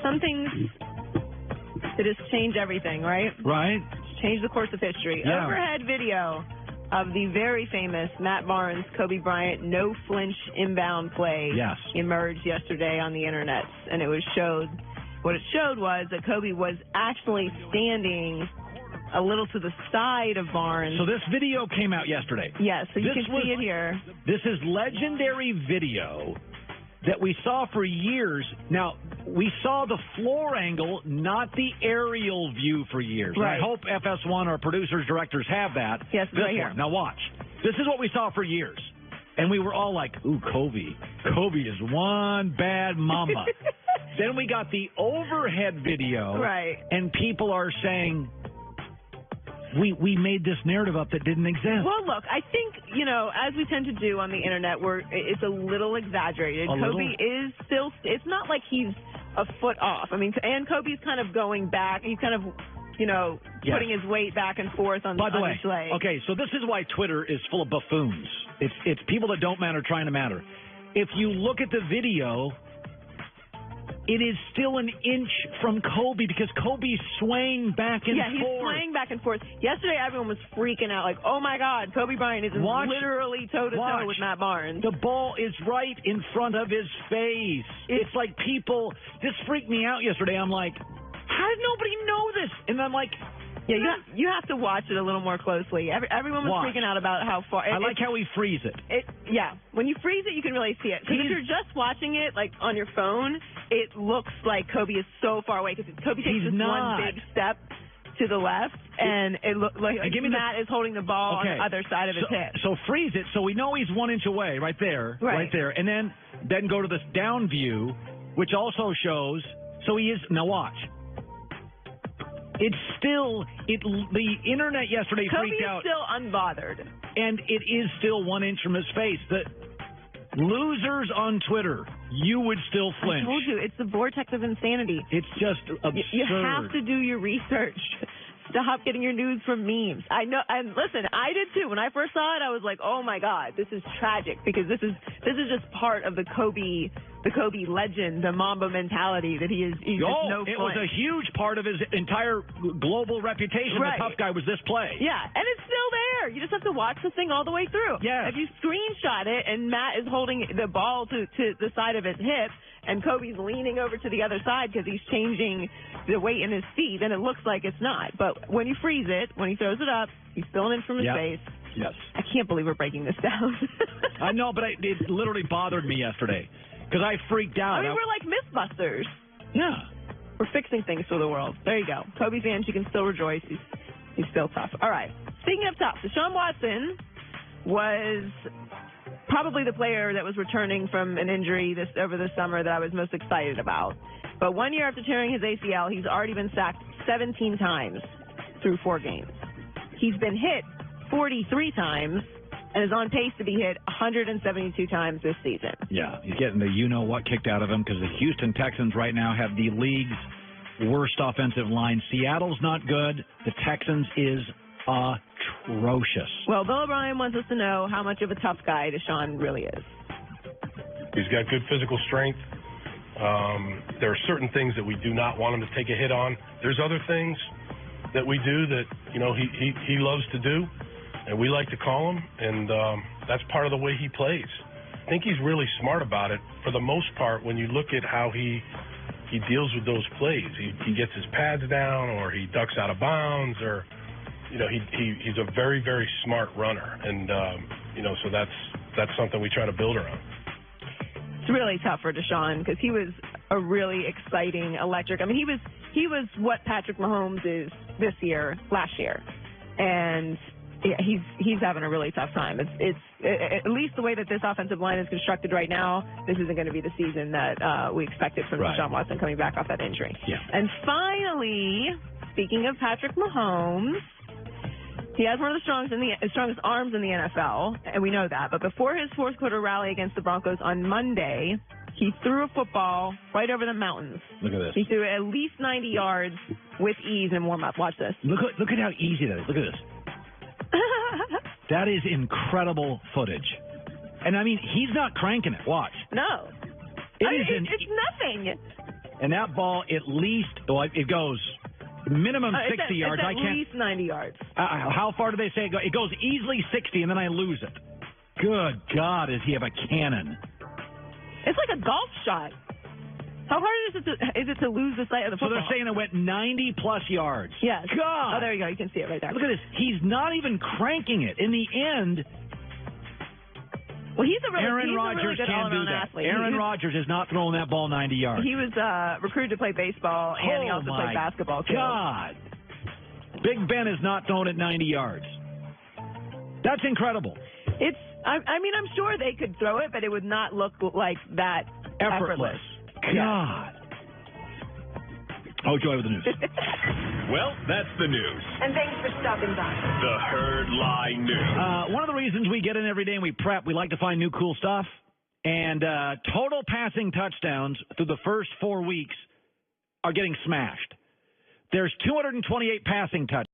some things that just change everything, right? Right. Change the course of history. Yeah. Overhead video of the very famous Matt Barnes, Kobe Bryant no-flinch inbound play emerged yesterday on the internet, and what it showed was that Kobe was actually standing a little to the side of Barnes. So this video came out yesterday. Yes, so you can see it here. This is legendary video that we saw for years. Now, we saw the floor angle, not the aerial view for years. Right. I hope FS1, our producers, directors have that. Yes, this right here. one. Now watch. This is what we saw for years. And we were all like, ooh, Kobe. Kobe is one bad mama. Then we got the overhead video. Right. And people are saying, we made this narrative up that didn't exist. Well, look, I think, as we tend to do on the internet, it's a little exaggerated. Kobe is still, it's not like he's a foot off. I mean, and Kobe's kind of going back. He's kind of, putting his weight back and forth on each leg. Okay, so this is why Twitter is full of buffoons. It's people that don't matter trying to matter. If you look at the video, it is still an inch from Kobe because Kobe's swaying back and forth. Yeah, he's swaying back and forth. Yesterday, everyone was freaking out, like, oh, my God, Kobe Bryant is literally toe-to-toe with Matt Barnes. The ball is right in front of his face. It's like this freaked me out yesterday. I'm like, how did nobody know this? And I'm like, yeah, you have to watch it a little more closely. Everyone was freaking out about how far. I like how we freeze it. Yeah, when you freeze it, you can really see it. Because if you're just watching it, like, on your phone, it looks like Kobe is so far away. Because Kobe takes this one big step to the left, and it looks like Matt is holding the ball on the other side of his hip. So freeze it, so we know he's 1 inch away, right there. And then go to this down view, which also shows, so he is, now watch. It's still, the internet yesterday freaked out. Kobe is still unbothered. And it is still 1 inch from his face. The losers on Twitter, you would still flinch. I told you, it's the vortex of insanity. It's just absurd. You have to do your research. Stop getting your news from memes. I know, and listen, I did too. When I first saw it, I was like, "Oh my God, this is tragic," because this is just part of the Kobe legend, the Mamba mentality that he's just no it flinch. was a huge part of his entire global reputation. The tough guy was this play. Yeah, and it's still there. You just have to watch the thing all the way through. Yeah. If you screenshot it and Matt is holding the ball to the side of his hip, and Kobe's leaning over to the other side because he's changing the weight in his feet, then it looks like it's not. But when you freeze it, when he throws it up, he's still an inch from his face. Yes. I can't believe we're breaking this down. I know, but it literally bothered me yesterday because I freaked out. I mean, we're like Mythbusters. Yeah. We're fixing things for the world. There you go. Kobe fans, you can still rejoice. He's still tough. All right. Speaking of tough, Deshaun Watson was probably the player that was returning from an injury over the summer that I was most excited about. But 1 year after tearing his ACL, he's already been sacked 17 times through 4 games. He's been hit 43 times and is on pace to be hit 172 times this season. Yeah, he's getting the you-know-what kicked out of him because the Houston Texans right now have the league's worst offensive line. Seattle's not good. The Texans is atrocious. Well, Bill O'Brien wants us to know how much of a tough guy Deshaun really is. He's got good physical strength. There are certain things that we do not want him to take a hit on. There's other things that we do that, he loves to do, and we like to call him, and that's part of the way he plays. I think he's really smart about it. For the most part, when you look at how he deals with those plays, he gets his pads down, or he ducks out of bounds, or he's a very, very smart runner, and so that's something we try to build around. It's really tough for Deshaun because he was a really exciting, electric. I mean, he was what Patrick Mahomes is last year, and he's having a really tough time. It's at least the way that this offensive line is constructed right now. This isn't going to be the season that we expected from Deshaun Watson coming back off that injury. Yeah. And finally, speaking of Patrick Mahomes, he has one of the strongest arms in the NFL, and we know that. But before his fourth quarter rally against the Broncos on Monday, he threw a football right over the mountains. Look at this. He threw it at least 90 yards with ease in warm-up. Watch this. Look at how easy that is. Look at this. That is incredible footage. And, I mean, he's not cranking it. Watch. No. It's nothing. And that ball it goes minimum 60 yards. It's at least 90 yards. How far do they say it goes? It goes easily 60, and then I lose it. Good God, does he have a cannon? It's like a golf shot. How hard is it to lose the sight of the football? So they're saying it went 90-plus yards. Yes. God. Oh, there you go. You can see it right there. Look at this. He's not even cranking it. In the end, well, he's a really good all-around athlete. Aaron Rodgers is not throwing that ball 90 yards. He was recruited to play baseball, and he also played basketball, too. God. Big Ben is not throwing it 90 yards. That's incredible. I mean, I'm sure they could throw it, but it would not look like that effortless. God. Oh, joy with the news. Well, that's the news. And thanks for stopping by. The Herd Lie News. One of the reasons we get in every day and we prep, we like to find new cool stuff. And total passing touchdowns through the first 4 weeks are getting smashed. There's 228 passing touchdowns.